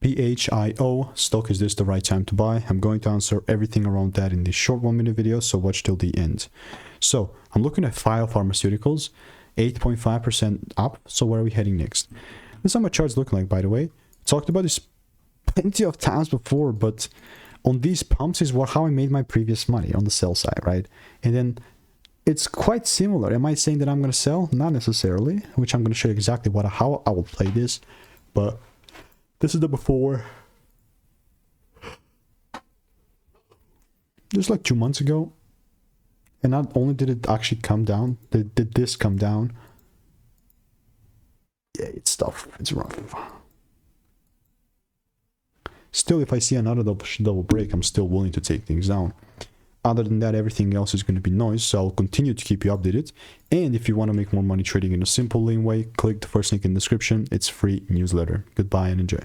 PHIO stock, is this the right time to buy? I'm going to answer everything around that in this short 1-minute video, so watch till the end. So I'm looking at Phio Pharmaceuticals, 8.5% up. So where are we heading next? This is how my chart's looking like, by the way. Talked about this plenty of times before, but on these pumps is how I made my previous money on the sell side, right? And then it's quite similar. Am I saying that I'm going to sell? Not necessarily, which I'm going to show you exactly how I will play this. But this is the before. Just like 2 months ago. And not only did it actually come down, did this come down. Yeah, it's tough. It's rough. Still, if I see another double break, I'm still willing to take things down. Other than that, everything else is going to be noise, so I'll continue to keep you updated. And if you want to make more money trading in a simple, lean way, click the first link in the description. It's free newsletter. Goodbye and enjoy.